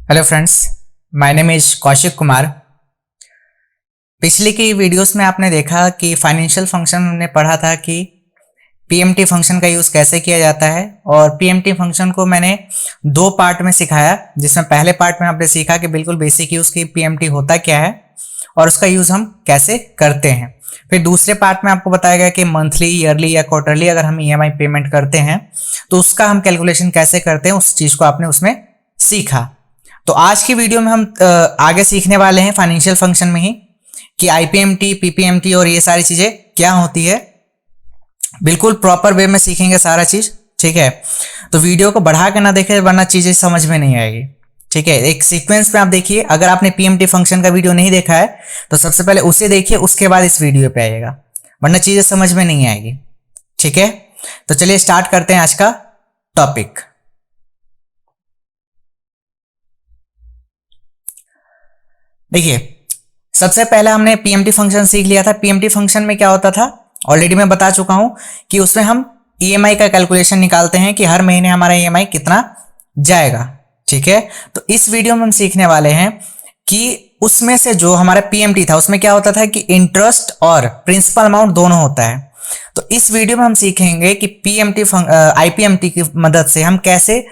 Hello friends, my name is Kaushik Kumar. पिछली की videos में आपने देखा कि फाइनेंशियल फंक्शन हमने पढ़ा था कि पीएमटी फंक्शन का यूज़ कैसे किया जाता है, और पीएमटी फंक्शन को मैंने दो पार्ट में सिखाया, जिसमें पहले पार्ट में आपने सीखा कि बिल्कुल बेसिक यूज़ की पीएमटी होता क्या है और उसका यूज़ हम कैसे करते हैं। फिर दूसरे पार्ट में आपको बताया गया कि मंथली, ईयरली या क्वार्टरली अगर हम ईएमआई पेमेंट करते हैं तो उसका हम कैलकुलेशन कैसे करते हैं, उस चीज़ को आपने उसमें सीखा। तो आज की वीडियो में हम आगे सीखने वाले हैं फाइनेंशियल फंक्शन में ही कि आईपीएमटी, पीपीएमटी और ये सारी चीज़ें क्या होती है। बिल्कुल प्रॉपर वे में सीखेंगे सारा चीज़, ठीक है। तो वीडियो को बढ़ा के ना देखें वरना चीज़ें समझ में नहीं आएगी, ठीक है। एक सीक्वेंस में आप देखिए, अगर आपने पीएमटी फंक्शन का वीडियो नहीं देखा है तो सबसे पहले उसे देखिए, उसके बाद इस वीडियो पे आइएगा, वरना चीज़ें समझ में नहीं आएगी, ठीक है। तो चलिए स्टार्ट करते हैं आज का टॉपिक। देखिए, सबसे पहले हमने पीएमटी फंक्शन सीख लिया था। पीएमटी फंक्शन में क्या होता था ऑलरेडी मैं बता चुका हूं कि उसमें हम ईएमआई का कैलकुलेशन निकालते हैं कि हर महीने हमारा ईएमआई कितना जाएगा, ठीक है। तो इस वीडियो में हम सीखने वाले हैं कि उसमें से जो हमारा पीएमटी था उसमें क्या होता था कि इंटरेस्ट और प्रिंसिपल अमाउंट दोनों होता है। तो इस वीडियो में हम सीखेंगे कि पीएमटी आईपीएमटी की मदद से हम कैसे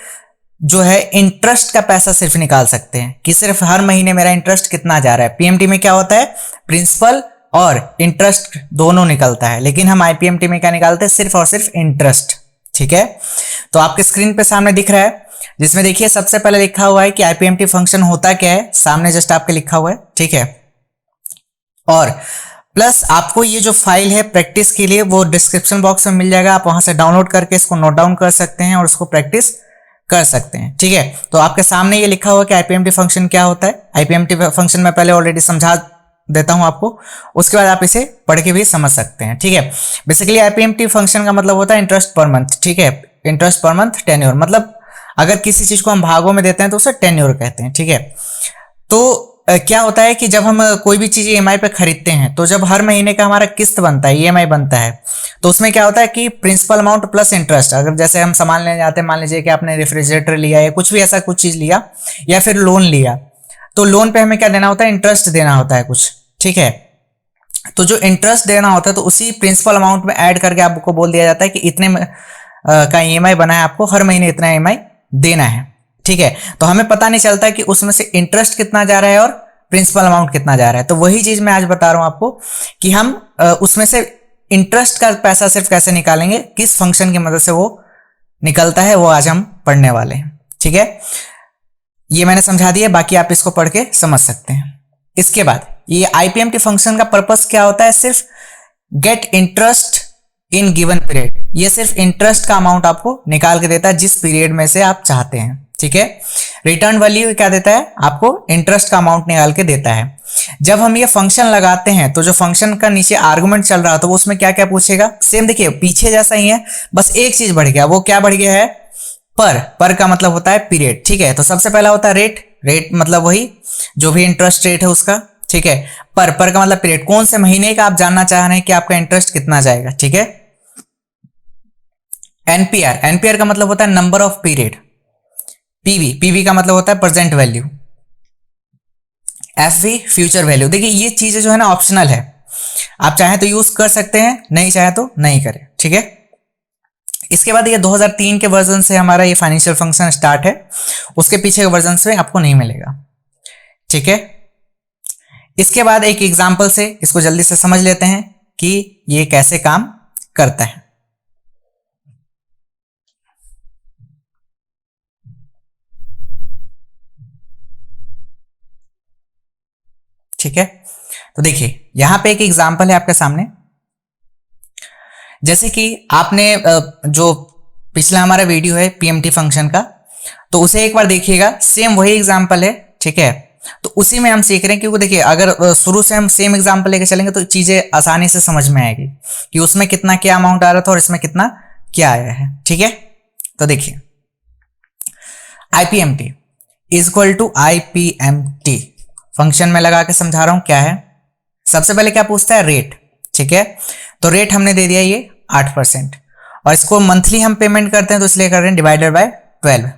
जो है इंटरेस्ट का पैसा सिर्फ निकाल सकते हैं कि सिर्फ हर महीने मेरा इंटरेस्ट कितना जा रहा है। पीएमटी में क्या होता है, प्रिंसिपल और इंटरेस्ट दोनों निकलता है, लेकिन हम आईपीएमटी में क्या निकालते हैं, सिर्फ और सिर्फ इंटरेस्ट, ठीक है। तो आपके स्क्रीन पे सामने दिख रहा है, जिसमें देखिए सबसे पहले लिखा हुआ है कि आईपीएमटी फंक्शन होता क्या है, सामने जस्ट आपके लिखा हुआ है, ठीक है। और प्लस आपको ये जो फाइल है प्रैक्टिस के लिए वो डिस्क्रिप्शन बॉक्स में मिल जाएगा, आप वहां से डाउनलोड करके इसको नोट डाउन कर सकते हैं और उसको प्रैक्टिस कर सकते हैं, ठीक है। तो आपके सामने ये लिखा हुआ कि आईपीएमटी फंक्शन क्या होता है। आईपीएमटी फंक्शन मैं पहले ऑलरेडी समझा देता हूं आपको, उसके बाद आप इसे पढ़ के भी समझ सकते हैं, ठीक है। बेसिकली आईपीएमटी फंक्शन का मतलब होता है इंटरेस्ट पर मंथ, ठीक है। इंटरेस्ट पर मंथ टेन्योर, मतलब अगर किसी चीज को हम भागों में देते हैं तो उसे टेन्योर कहते हैं, ठीक है। तो क्या होता है कि जब हम कोई भी चीज ईएमआई पे खरीदते हैं तो जब हर महीने का हमारा किस्त बनता है, ईएमआई बनता है, तो उसमें क्या होता है कि प्रिंसिपल अमाउंट प्लस इंटरेस्ट, अगर जैसे हम सामान लेने जाते हैं, मान लीजिए कि आपने रेफ्रिजरेटर लिया या कुछ भी ऐसा कुछ चीज लिया या फिर लोन लिया, तो लोन पे हमें क्या देना होता है, इंटरेस्ट देना होता है कुछ, ठीक है। तो जो इंटरेस्ट देना होता है तो उसी प्रिंसिपल अमाउंट में ऐड करके आपको बोल दिया जाता है कि इतने का ईएमआई बना है, आपको हर महीने इतना ईएमआई देना है, ठीक है। तो हमें पता नहीं चलता कि उसमें से इंटरेस्ट कितना जा रहा है और प्रिंसिपल अमाउंट कितना जा रहा है। तो वही चीज मैं आज बता रहा हूं आपको कि हम उसमें से इंटरेस्ट का पैसा सिर्फ कैसे निकालेंगे, किस फंक्शन की मदद से वो निकलता है, वो आज हम पढ़ने वाले हैं, ठीक है। ये मैंने समझा दिया, बाकी आप इसको पढ़ के समझ सकते हैं। इसके बाद ये आईपीएमटी फंक्शन का पर्पस क्या होता है, सिर्फ get interest in given period. ये सिर्फ इंटरेस्ट का अमाउंट आपको निकाल के देता है जिस पीरियड में से आप चाहते हैं, ठीक है। रिटर्न वैल्यू क्या देता है, आपको इंटरेस्ट का अमाउंट निकाल के देता है। जब हम ये फंक्शन लगाते हैं तो जो फंक्शन का नीचे आर्गुमेंट चल रहा है तो वो उसमें क्या क्या पूछेगा, सेम देखिए पीछे जैसा ही है, बस एक चीज बढ़ गया। वो क्या बढ़ गया है, पर का मतलब होता है पीरियड, ठीक है। तो सबसे पहला होता है रेट, रेट मतलब वही जो भी इंटरेस्ट रेट है उसका, ठीक है। पर का मतलब पीरियड, कौन से महीने का आप जानना चाह रहे हैं कि आपका इंटरेस्ट कितना जाएगा, ठीक है। एनपीआर, एनपीआर का मतलब होता है number of period. PV, PV का मतलब होता है present value. FV future value. देखिए ये चीजें जो है ना ऑप्शनल है, आप चाहें तो यूज कर सकते हैं, नहीं चाहे तो नहीं करें, ठीक है। इसके बाद ये 2003 के वर्जन से हमारा ये फाइनेंशियल फंक्शन स्टार्ट है, उसके पीछे के वर्जन में आपको नहीं मिलेगा, ठीक है। इसके बाद एक एग्जाम्पल से इसको जल्दी से समझ लेते हैं कि ये कैसे काम करता है। ठीक है, तो देखिए यहां पे एक एग्जांपल है आपके सामने। जैसे कि आपने जो पिछला हमारा वीडियो है पीएमटी फंक्शन का, तो उसे एक बार देखिएगा, सेम वही एग्जांपल है, ठीक है। तो उसी में हम सीख रहे हैं, क्योंकि देखिए अगर शुरू से हम सेम एग्जांपल लेके चलेंगे तो चीजें आसानी से समझ में आएगी कि उसमें कितना क्या अमाउंट आ रहा था और इसमें कितना क्या आया है, ठीक है। तो देखिए IPMT is equal to IPMT, function में लगा के समझा रहा हूं क्या है। सबसे पहले क्या पूछता है, रेट, ठीक है। तो रेट हमने दे दिया ये 8%, और इसको मंथली हम पेमेंट करते हैं तो इसलिए कर रहे हैं डिवाइडेड बाय 12।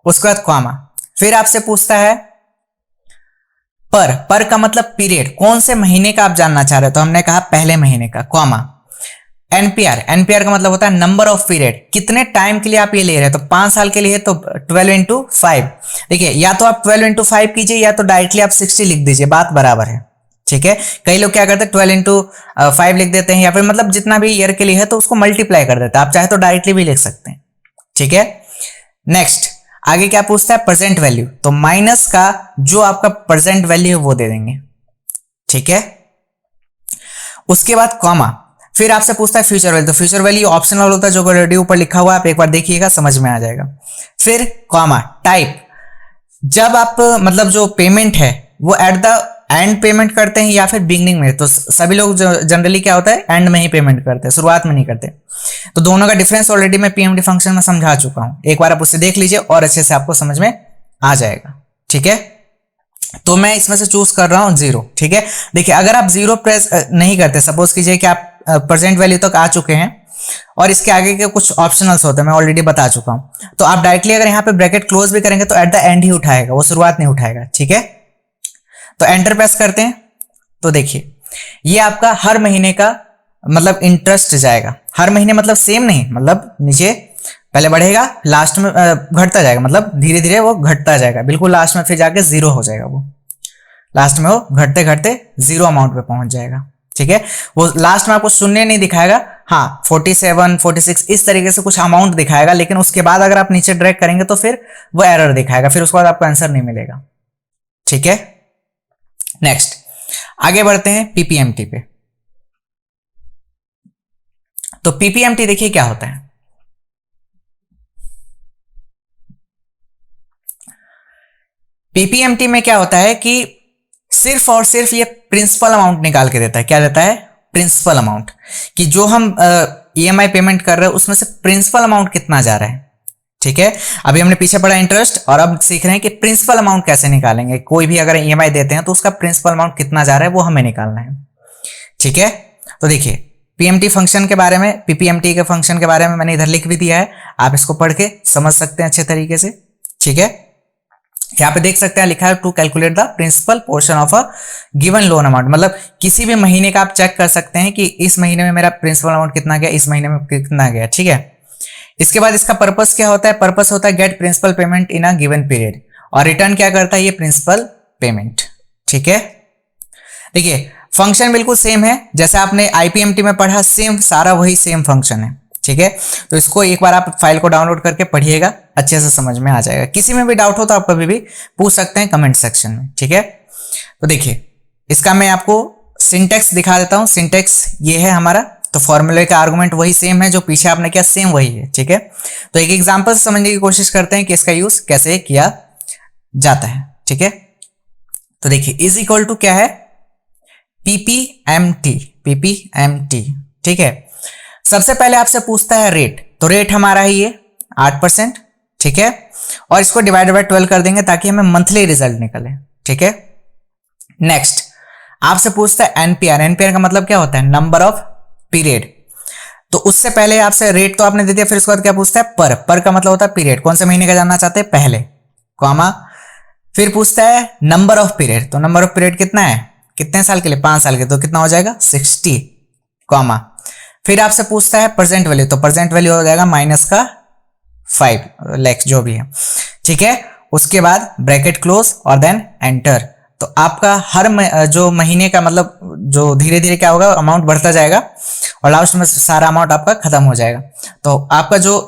उसके बाद कॉमा, फिर आपसे पूछता है पर का मतलब पीरियड, कौन से महीने का आप जानना चाह रहे हो, तो हमने कहा पहले महीने का, कॉमा। एनपीआर का मतलब होता है नंबर ऑफ पीरियड, कितने टाइम के लिए आप ये ले रहे हैं, तो 5 साल के लिए तो 12 इंटू 5। देखिए या तो आप 12 इंटू 5 कीजिए या तो डायरेक्टली आप 60 लिख दीजिए, बात बराबर है। ठीक है, कई लोग क्या करते हैं 12 इंटू 5 लिख देते हैं, या फिर मतलब जितना भी ईयर के लिए है तो उसको मल्टीप्लाई कर देते हैं, आप चाहे तो डायरेक्टली भी लिख सकते हैं। ठीक है, नेक्स्ट आगे क्या पूछता है, प्रेजेंट वैल्यू, तो माइनस का जो आपका प्रेजेंट वैल्यू है वो दे देंगे। ठीक है, उसके बाद कॉमा, फिर आपसे पूछता है फ्यूचर वैल्यू, तो फ्यूचर वैल्यू ऑप्शनल होता है, जो ऑलरेडी ऊपर लिखा हुआ है, आप एक बार देखिएगा समझ में आ जाएगा। फिर कॉमा, टाइप, जब आप मतलब जो पेमेंट है वो एट द एंड पेमेंट करते हैं या फिर बिगनिंग में, तो सभी लोग जनरली क्या होता है एंड में ही पेमेंट करते हैं, शुरुआत में नहीं करते। तो दोनों का डिफरेंस ऑलरेडी मैं पीएमटी फंक्शन में समझा चुका हूं, एक बार आप उससे देख लीजिए और अच्छे से आपको समझ में आ जाएगा। ठीक है, तो मैं इसमें से चूज कर रहा हूं 0। ठीक है, देखिए अगर आप 0 प्रेस नहीं करते, सपोज कीजिए कि आप प्रेजेंट वैल्यू तक आ चुके हैं और इसके आगे के कुछ ऑप्शनल्स होते हैं, मैं ऑलरेडी बता चुका हूं, तो आप डायरेक्टली अगर यहाँ पे ब्रैकेट क्लोज भी करेंगे तो एट द एंड ही उठाएगा, वो शुरुआत नहीं उठाएगा। ठीक है, तो एंटर प्रेस करते हैं, तो देखिए ये आपका हर महीने का मतलब इंटरेस्ट जाएगा, हर महीने मतलब सेम नहीं, मतलब नीचे पहले बढ़ेगा लास्ट में घटता जाएगा, मतलब धीरे धीरे वो घटता जाएगा, बिल्कुल लास्ट में फिर जाके 0 हो जाएगा, वो लास्ट में वो घटते घटते 0 अमाउंट पे पहुंच जाएगा। ठीक है, वो लास्ट में आपको शून्य नहीं दिखाएगा, हाँ 47 46 इस तरीके से कुछ अमाउंट दिखाएगा, लेकिन उसके बाद अगर आप नीचे ड्रैग करेंगे तो फिर वो एरर दिखाएगा, फिर उसके बाद आपको आंसर नहीं मिलेगा। ठीक है, नेक्स्ट आगे बढ़ते हैं पीपीएमटी पे। तो पीपीएमटी देखिए क्या होता है, पीपीएमटी में क्या होता है कि सिर्फ और सिर्फ ये प्रिंसिपल अमाउंट निकाल के देता है। क्या देता है, प्रिंसिपल अमाउंट, कि जो हम ईएमआई पेमेंट कर रहे हैं उसमें से प्रिंसिपल अमाउंट कितना जा रहा है। ठीक है, अभी हमने पीछे पढ़ा इंटरेस्ट और अब सीख रहे हैं कि प्रिंसिपल अमाउंट कैसे निकालेंगे, कोई भी अगर ईएमआई देते हैं तो उसका प्रिंसिपल अमाउंट कितना जा रहा है वो हमें निकालना है। ठीक है, तो देखिए पीएमटी फंक्शन के बारे में, पीपीएमटी के फंक्शन के बारे में मैंने इधर लिख भी दिया है, आप इसको पढ़ के समझ सकते हैं अच्छे तरीके से। ठीक है, यहाँ पे देख सकते हैं लिखा है to calculate the principal portion of a given loan amount, मतलब किसी भी महीने का आप चेक कर सकते हैं कि इस महीने में मेरा प्रिंसिपल अमाउंट कितना गया, इस महीने में कितना गया। ठीक है, इसके बाद इसका पर्पस क्या होता है, पर्पस होता है get principal payment in a given period, और रिटर्न क्या करता है ये प्रिंसिपल पेमेंट। ठीक है, देखिए फंक्शन बिल्कुल सेम है जैसे आपने आईपीएमटी में पढ़ा, सेम सारा वही सेम फंक्शन है। ठीक है, तो इसको एक बार आप फाइल को डाउनलोड करके पढ़िएगा, अच्छे से समझ में आ जाएगा। किसी में भी डाउट हो तो आप कभी भी पूछ सकते हैं कमेंट सेक्शन में। ठीक है, तो देखिए इसका मैं आपको सिंटेक्स दिखा देता हूं, सिंटेक्स ये है हमारा, तो फॉर्मूले का आर्गुमेंट वही सेम है, जो पीछे आपने किया सेम वही है। ठीक है, तो एक एग्जांपल से समझने की कोशिश करते हैं कि इसका यूज कैसे किया जाता है। ठीक है, तो देखिए इज इक्वल टू क्या है, पीपीएमटी, पीपीएमटी। ठीक है, सबसे पहले आपसे पूछता है रेट, तो रेट हमारा है ये 8%। ठीक है, और इसको डिवाइड बाय 12 कर देंगे ताकि हमें मंथली रिजल्ट निकले। ठीक है, नेक्स्ट आपसे पूछता है एनपीआर, एनपीआर का मतलब क्या होता है, नंबर ऑफ पीरियड। तो उससे पहले आपसे रेट तो आपने दे दिया, फिर उसके बाद क्या पूछता है पर का मतलब होता है पीरियड, कौन से महीने का जानना चाहते हैं पहले, कॉमा। फिर पूछता है नंबर ऑफ पीरियड, तो नंबर ऑफ पीरियड कितना है, कितने साल के लिए, 5 साल के, तो कितना हो जाएगा 60, कॉमा। फिर आपसे पूछता है प्रेजेंट वैल्यू, तो प्रेजेंट वैल्यू हो जाएगा -5 लाख जो भी है। ठीक है, उसके बाद ब्रैकेट क्लोज और देन एंटर। तो आपका हर जो महीने का मतलब जो धीरे धीरे क्या होगा अमाउंट बढ़ता जाएगा और लास्ट में सारा अमाउंट आपका खत्म हो जाएगा। तो आपका जो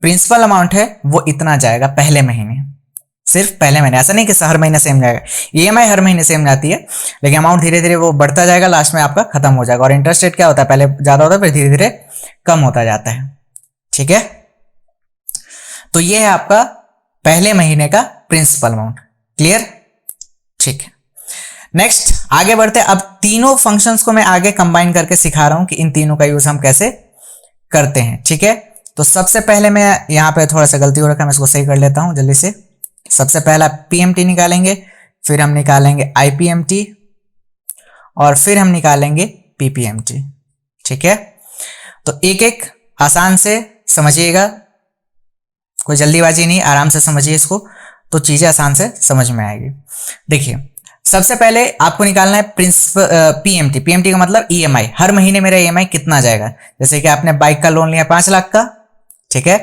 प्रिंसिपल अमाउंट है वो इतना जाएगा पहले महीने, सिर्फ पहले महीने, ऐसा नहीं कि हर महीने सेम जाएगा, ईएमआई हर महीने सेम जाती है लेकिन अमाउंट धीरे धीरे वो बढ़ता जाएगा, लास्ट में आपका खत्म हो जाएगा। और इंटरेस्ट रेट क्या होता है, पहले ज्यादा होता है फिर धीरे धीरे कम होता जाता है। ठीक है, तो ये है आपका पहले महीने का प्रिंसिपल अमाउंट। क्लियर, ठीक है। नेक्स्ट आगे बढ़ते हैं, अब तीनों फंक्शंस को मैं आगे कंबाइन करके सिखा रहा हूं कि इन तीनों का यूज हम कैसे करते हैं। ठीक है, तो सबसे पहले मैं यहां पे थोड़ा सा गलती हो रखा है, मैं इसको सही कर लेता हूं जल्दी से। सबसे पहला पीएमटी निकालेंगे, फिर हम निकालेंगे आईपीएमटी और फिर हम निकालेंगे पीपीएमटी। ठीक है, तो एक एक आसान से समझिएगा, कोई जल्दीबाजी नहीं, आराम से समझिए इसको। तो चीजें आसान से समझ में आएगी। देखिए सबसे पहले आपको निकालना है पीएमटी। पीएमटी का मतलब ईएमआई, हर महीने मेरा ईएमआई कितना जाएगा। जैसे कि आपने बाइक का लोन लिया 5 लाख का, ठीक है,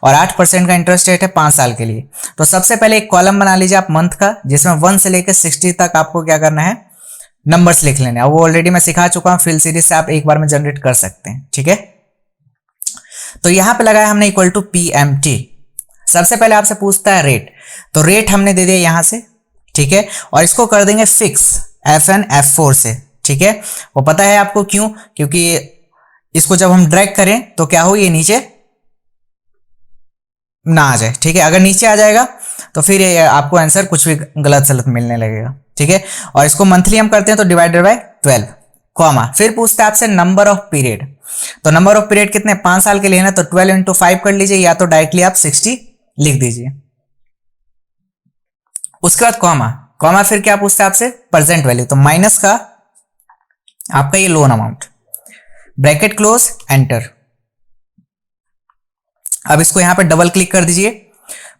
और 8% का इंटरेस्ट रेट है 5 साल के लिए। तो सबसे पहले एक कॉलम बना लीजिए आप मंथ का, जिसमें 1 से लेकर 60 तक आपको क्या करना है, नंबर्स लिख लेने हैं। वो ऑलरेडी मैं सिखा चुका हूं, फिल सीरीज से आप एक बार में जनरेट कर सकते हैं, ठीक है। तो यहां पे लगाया हमने इक्वल टू पीएमटी। सबसे पहले आपसे पूछता है रेट, तो रेट हमने दे दिया यहां से, ठीक है, और इसको कर देंगे फिक्स FN F4 से, ठीक है। वो पता है आपको क्यों, क्योंकि इसको जब हम ड्रैग करें तो क्या हो, ये नीचे ना आ जाए, ठीक है। अगर नीचे आ जाएगा तो फिर आपको आंसर कुछ भी गलत सलत मिलने लगेगा, ठीक है। और इसको मंथली हम करते हैं तो डिवाइडेड बाय 12, कॉमा, फिर पूछते हैं आपसे नंबर ऑफ पीरियड। तो नंबर ऑफ पीरियड कितने, 5 साल के लिए ना, तो 12 × 5 कर लीजिए, या तो डायरेक्टली आप 60 लिख दीजिए। उसके बाद कॉमा, कॉमा फिर क्या पूछते हैं आपसे, प्रेजेंट वैल्यू, तो माइनस का आपका ये loan amount, bracket close, enter. अब इसको यहां पे डबल क्लिक कर दीजिए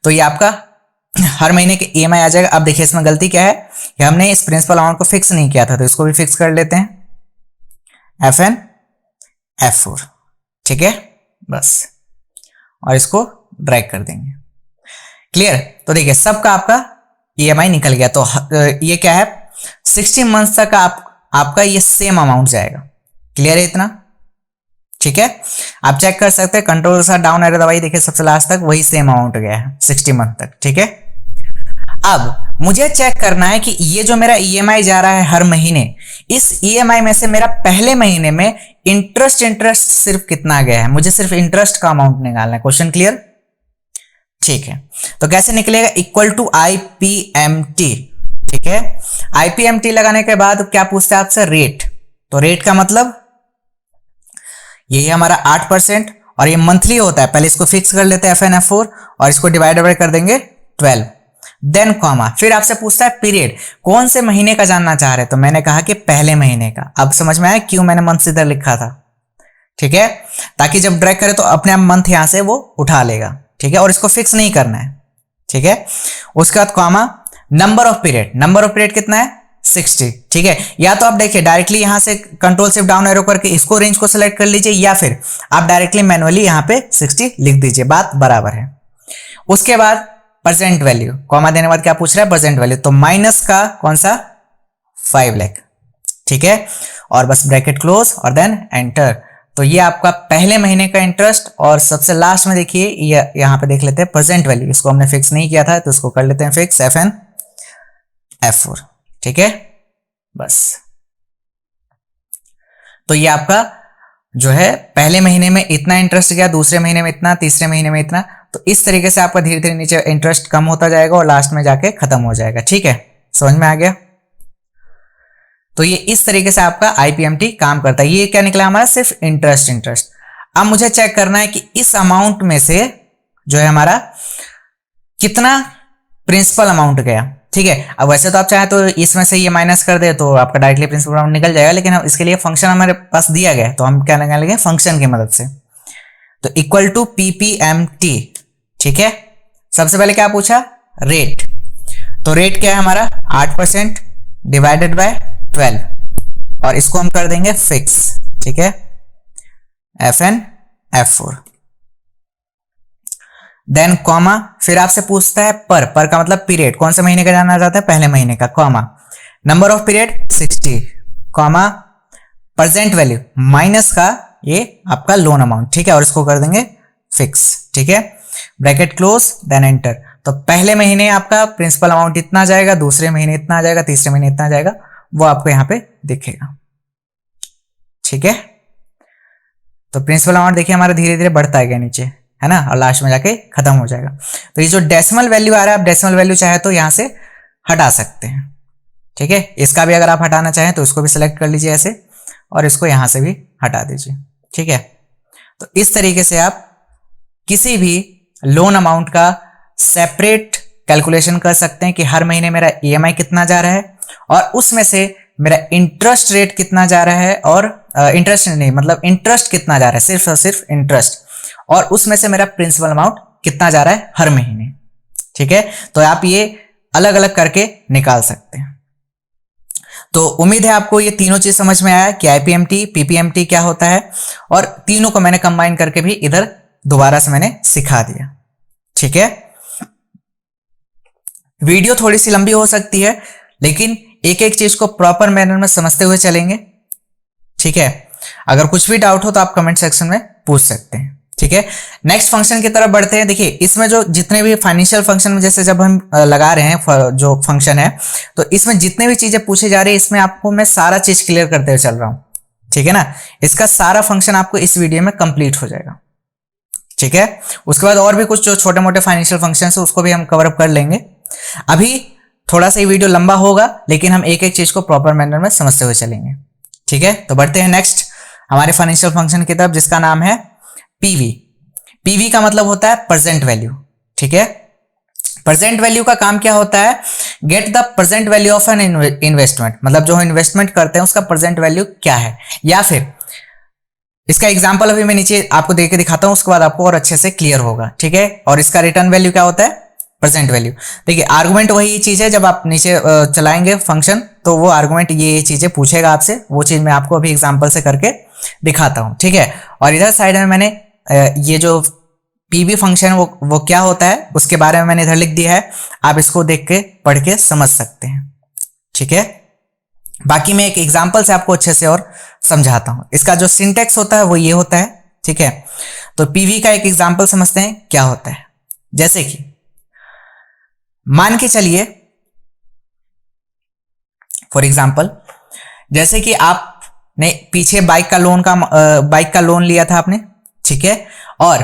तो ये आपका हर महीने के ईएमआई आ जाएगा। अब देखिए इसमें गलती क्या है कि हमने इस प्रिंसिपल अमाउंट को फिक्स नहीं किया था, तो इसको भी फिक्स कर लेते हैं FN F4, ठीक है, बस, और इसको ड्रैग कर देंगे। क्लियर। तो देखिए सबका आपका ईएमआई निकल गया। तो ये क्या है, 60 मंथ तक आपका ये सेम अमाउंट जाएगा। क्लियर है इतना, ठीक है। आप चेक कर सकते हैं, कंट्रोल के साथ डाउन एरो दबाइए, देखिए सबसे लास्ट तक वही सेम अमाउंट गया है 60 मंथ तक, ठीक है। अब मुझे चेक करना है कि ये जो मेरा ईएमआई जा रहा है हर महीने, इस ईएमआई में से मेरा पहले महीने में इंटरेस्ट सिर्फ कितना गया है, मुझे सिर्फ इंटरेस्ट का अमाउंट निकालना है। क्वेश्चन क्लियर, ठीक है। तो कैसे निकलेगा, इक्वल टू IPMT, ठीक है। IPMT लगाने के बाद क्या पूछते हैं आपसे, रेट। तो रेट का मतलब यही हमारा 8%, और ये मंथली होता है, पहले इसको फिक्स कर लेते हैं FN F4 और इसको डिवाइड बाय कर देंगे 12, देन कॉमा, फिर आपसे पूछता है पीरियड, कौन से महीने का जानना चाह रहे हैं, तो मैंने कहा कि पहले महीने का। अब समझ में आया क्यों मैंने मंथ सीधा लिखा था, ठीक है, ताकि जब ड्रैग करे तो अपने आप मंथ यहां से वो उठा लेगा, ठीक है, और इसको फिक्स नहीं करना है, ठीक है। उसके बाद comma, number of period, number of period कितना है, 60, ठीक है। या तो आप देखिए डायरेक्टली यहां से कंट्रोल शिफ्ट डाउन एरो करके इसको रेंज को सिलेक्ट कर लीजिए, या फिर आप डायरेक्टली मैनुअली यहां पे 60 लिख दीजिए, बात बराबर है। उसके बाद प्रेजेंट वैल्यू, कॉमा देने के बाद क्या पूछ रहा है, प्रेजेंट वैल्यू, तो माइनस का कौन सा, 5 लाख, ठीक है, और बस ब्रैकेट क्लोज और देन एंटर। तो ये आपका पहले महीने का इंटरेस्ट, और सबसे लास्ट में देखिए यहां पे देख लेते हैं प्रेजेंट वैल्यू, इसको हमने फिक्स नहीं किया था तो इसको कर लेते हैं फिक्स FN F4, ठीक है, बस। तो ये आपका जो है पहले महीने में इतना इंटरेस्ट गया, दूसरे महीने में इतना, तीसरे महीने में इतना, तो इस तरीके से आपका धीरे धीरे नीचे इंटरेस्ट कम होता जाएगा और लास्ट में जाके खत्म हो जाएगा, ठीक है, समझ में आ गया। तो ये इस तरीके से आपका IPMT काम करता है। ये क्या निकला हमारा, सिर्फ इंटरेस्ट। अब मुझे चेक करना है कि इस अमाउंट में से जो है हमारा कितना प्रिंसिपल अमाउंट गया, ठीक है। अब वैसे तो आप चाहे तो इसमें से ये माइनस कर दे तो आपका डायरेक्टली प्रिंसिपल अमाउंट निकल जाएगा, लेकिन अब इसके लिए फंक्शन हमारे पास दिया गया है, तो हम क्या निकालेंगे, फंक्शन की मदद से। तो इक्वल टू PPMT, ठीक है। सबसे पहले क्या पूछा, रेट, तो रेट क्या है हमारा 8% डिवाइडेड बाय 12, और इसको हम कर देंगे फिक्स, ठीक है, FN F4, देन कॉमा, फिर आपसे पूछता है पर का मतलब पीरियड, कौन से महीने का जानना चाहता है, पहले महीने का, comma, number of period 60, comma, present value minus का ये आपका लोन अमाउंट, ठीक है, और इसको कर देंगे फिक्स, ठीक है, ब्रैकेट क्लोज देन एंटर। तो पहले महीने आपका प्रिंसिपल अमाउंट इतना जाएगा, दूसरे महीने इतना जाएगा, तीसरे महीने इतना जाएगा, वो आपको यहां पे दिखेगा, ठीक है। तो प्रिंसिपल अमाउंट देखिए हमारा धीरे धीरे बढ़ता है नीचे, है ना, और लास्ट में जाके खत्म हो जाएगा। तो ये जो डेसिमल वैल्यू आ रहा है, आप डेसिमल वैल्यू चाहे तो यहां से हटा सकते हैं, ठीक है। इसका भी अगर आप हटाना चाहें तो इसको भी सिलेक्ट कर लीजिए ऐसे, और इसको यहां से भी हटा दीजिए, ठीक है। तो इस तरीके से आप किसी भी लोन अमाउंट का सेपरेट कैलकुलेशन कर सकते हैं कि हर महीने मेरा EMI कितना जा रहा है, और उसमें से मेरा इंटरेस्ट रेट कितना जा रहा है, और इंटरेस्ट नहीं मतलब इंटरेस्ट कितना जा रहा है, सिर्फ और सिर्फ इंटरेस्ट, और उसमें से मेरा प्रिंसिपल अमाउंट कितना जा रहा है हर महीने, ठीक है, तो आप ये अलग अलग करके निकाल सकते हैं। तो उम्मीद है आपको ये तीनों चीज समझ में आया कि आईपीएमटी, पीपीएमटी क्या होता है, और तीनों को मैंने कंबाइन करके भी इधर दोबारा से मैंने सिखा दिया। ठीक है, वीडियो थोड़ी सी लंबी हो सकती है, लेकिन एक एक चीज को प्रॉपर मैनर में समझते हुए चलेंगे। ठीक है, अगर कुछ भी डाउट हो तो आप कमेंट सेक्शन में पूछ सकते हैं। ठीक है, नेक्स्ट फंक्शन की तरफ बढ़ते हैं। देखिए, इसमें जो जितने भी फाइनेंशियल फंक्शन में जैसे जब हम लगा रहे हैं जो फंक्शन है, तो इसमें जितने भी चीजें पूछी जा रही है, इसमें आपको मैं सारा चीज क्लियर करते हुए चल रहा हूं। ठीक है ना, इसका सारा फंक्शन आपको इस वीडियो में कंप्लीट हो जाएगा। ठीक है, उसके बाद और भी कुछ जो छोटे मोटे फाइनेंशियल फंक्शन है उसको भी हम कवर अप कर लेंगे। अभी थोड़ा सा ये वीडियो लंबा होगा, लेकिन हम एक एक चीज को प्रॉपर मैनर में समझते हुए चलेंगे। ठीक है, तो बढ़ते हैं नेक्स्ट हमारे फाइनेंशियल फंक्शन की तरफ, जिसका नाम है पीवी। पीवी का मतलब होता है प्रेजेंट वैल्यू। ठीक है, प्रेजेंट वैल्यू का काम क्या होता है? Get the present value of an investment, मतलब जो हम इन्वेस्टमेंट करते हैं उसका प्रेजेंट वैल्यू क्या है। या फिर इसका एग्जांपल अभी मैं नीचे आपको दे के दिखाता हूं, उसके बाद आपको और अच्छे से क्लियर होगा। ठीक है, और इसका रिटर्न वैल्यू क्या होता है? Present value. देखिए, आर्गुमेंट वही चीज है, जब आप नीचे चलाएंगे फंक्शन तो वो आर्गुमेंट ये चीजें पूछेगा आपसे, वो चीज मैं आपको अभी एग्जांपल से करके दिखाता हूं। ठीक है, और इधर साइड में मैंने ये जो पीवी फंक्शन वो क्या होता है उसके बारे में मैंने इधर लिख दिया है, आप इसको देख के पढ़ के समझ सकते हैं। ठीक है, बाकी मैं एक एग्जांपल से आपको अच्छे से और समझाता हूं। इसका जो सिंटेक्स होता है वो ये होता है। ठीक है, तो पीवी का एक एग्जांपल समझते हैं क्या होता है। जैसे कि मान के चलिए, फॉर एग्जांपल, जैसे कि आपने पीछे बाइक का लोन लिया था आपने। ठीक है, और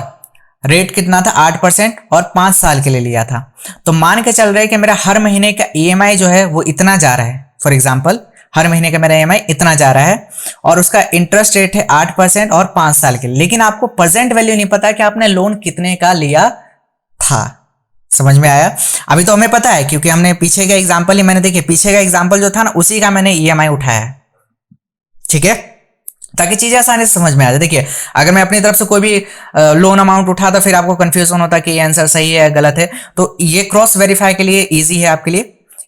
रेट कितना था? 8% और 5 साल के लिए लिया था। तो मान के चल रहा है कि मेरा हर महीने का ईएमआई जो है वो इतना जा रहा है। फॉर एग्जांपल, हर महीने का मेरा ईएमआई इतना जा रहा है और उसका इंटरेस्ट रेट है 8% और 5 साल के लिए, लेकिन आपको प्रेजेंट वैल्यू नहीं पता कि आपने लोन कितने का लिया था। समझ में आया? अभी तो हमें पता है क्योंकि हमने पीछे का एग्जांपल ही मैंने, देखिए पीछे का एग्जांपल जो था ना, उसी का मैंने ईएमआई उठाया है। ठीक है, ताकि चीजें आसानी से समझ में आ जाए। देखिए, अगर मैं अपनी तरफ से कोई भी लोन अमाउंट उठाता फिर आपको कंफ्यूजन होता कि ये आंसर सही है गलत है, तो ये क्रॉस वेरीफाई के लिए इजी है आपके लिए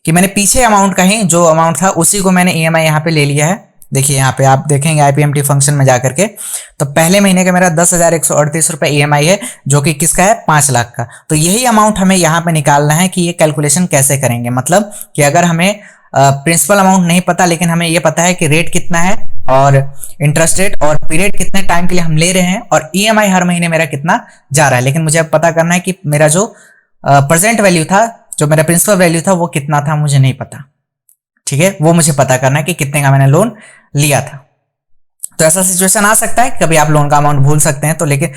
कि मैंने पीछे अमाउंट का ही जो अमाउंट था उसी को मैंने ईएमआई यहाँ पे ले लिया है। देखिए यहाँ पे आप देखेंगे आईपीएमटी फंक्शन में जाकर के, तो पहले महीने का मेरा 10,138 रुपए ईएमआई है, जो कि किसका है? 5 लाख का। तो यही अमाउंट हमें यहाँ पे निकालना है कि ये कैलकुलेशन कैसे करेंगे। मतलब कि अगर हमें प्रिंसिपल अमाउंट नहीं पता, लेकिन हमें ये पता है कि रेट कितना है और इंटरेस्ट रेट और पीरियड कितने टाइम के लिए हम ले रहे हैं और ईएमआई हर महीने मेरा कितना जा रहा है, लेकिन मुझे अब पता करना है कि मेरा जो प्रेजेंट वैल्यू था, जो मेरा प्रिंसिपल वैल्यू था, वो कितना था मुझे नहीं पता। ठीक है, वो मुझे पता करना है कि कितने का मैंने लोन लिया था। तो ऐसा सिचुएशन आ सकता है कि कभी आप लोन का अमाउंट भूल सकते हैं, तो लेकिन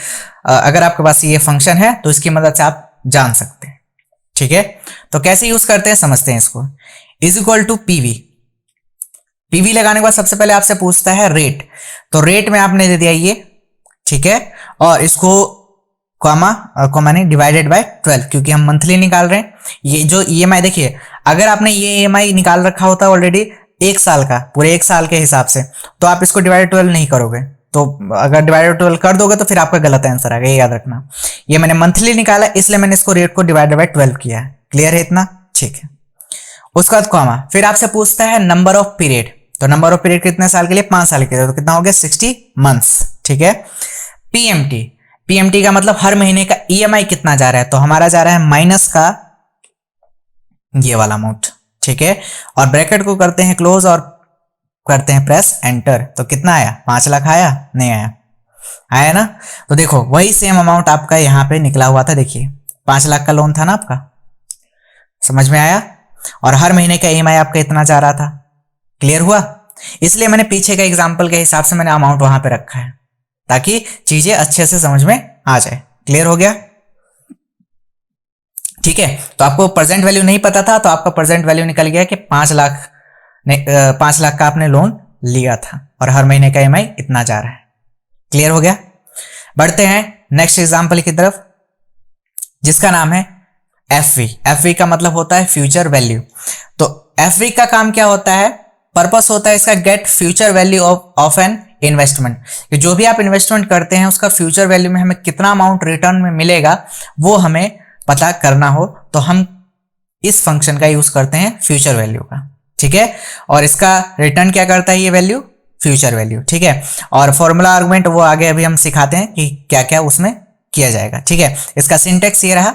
अगर आपके पास ये फंक्शन है तो इसकी मदद से आप जान सकते हैं। ठीक है, तो कैसे यूज करते हैं समझते हैं इसको। Is equal to PV. PV लगाने के बाद सबसे पहले आपसे पूछता है रेट, तो रेट में आपने दे दिया ये। ठीक है, और इसको कॉमा नहीं, डिवाइडेड बाय 12, क्योंकि हम मंथली निकाल रहे हैं। ये जो ईएमआई, देखिए अगर आपने ये ईएमआई निकाल रखा होता ऑलरेडी 1 साल का, पूरे 1 साल के हिसाब से, तो आप इसको डिवाइडेड 12 नहीं करोगे। तो अगर डिवाइडेड 12 कर दोगे तो फिर आपका गलत आंसर आएगा, ये याद रखना। ये मैंने मंथली निकाला इसलिए मैंने इसको रेट को डिवाइडेड बाय 12 किया है। क्लियर है इतना? ठीक है, उसके बाद कॉमा, फिर आपसे पूछता है नंबर ऑफ पीरियड। तो नंबर ऑफ पीरियड कितने साल के लिए? 5 साल के लिए, तो कितना हो गया? 60 मंथ्स। ठीक है, पीएमटी। पीएमटी का मतलब हर महीने का ईएमआई कितना जा रहा है, तो हमारा जा रहा है माइनस का ये वाला अमाउंट। ठीक है, और ब्रैकेट को करते हैं क्लोज और करते हैं प्रेस एंटर। तो कितना आया? 5 लाख आया? नहीं आया? आया ना? तो देखो वही सेम अमाउंट आपका यहाँ पे निकला हुआ था। देखिए 5 लाख का लोन था ना आपका, समझ में आया? और हर महीने का ईएमआई आपका इतना जा रहा था। क्लियर हुआ? इसलिए मैंने पीछे का एग्जाम्पल के हिसाब से मैंने अमाउंट वहां पे रखा है, ताकि चीजें अच्छे से समझ में आ जाए। क्लियर हो गया? ठीक है, तो आपको प्रेजेंट वैल्यू नहीं पता था, तो आपका प्रेजेंट वैल्यू निकल गया कि 5 लाख का आपने लोन लिया था और हर महीने का ईएमआई इतना जा रहा है। क्लियर हो गया? बढ़ते हैं नेक्स्ट एग्जाम्पल की तरफ, जिसका नाम है एफवी। एफवी का मतलब होता है फ्यूचर वैल्यू। तो एफवी का काम क्या होता है? पर्पस होता है इसका get future value of an investment, कि जो भी आप इन्वेस्टमेंट करते हैं उसका फ्यूचर वैल्यू में हमें कितना अमाउंट रिटर्न में मिलेगा वो हमें पता करना हो तो हम इस फंक्शन का यूज करते हैं फ्यूचर वैल्यू का, ठीक है। और इसका रिटर्न क्या करता है ये वैल्यू, फ्यूचर वैल्यू, ठीक है। और फॉर्मूला आर्गुमेंट वो आगे अभी हम सिखाते हैं कि क्या क्या उसमें किया जाएगा, ठीक है। इसका सिंटेक्स ये रहा,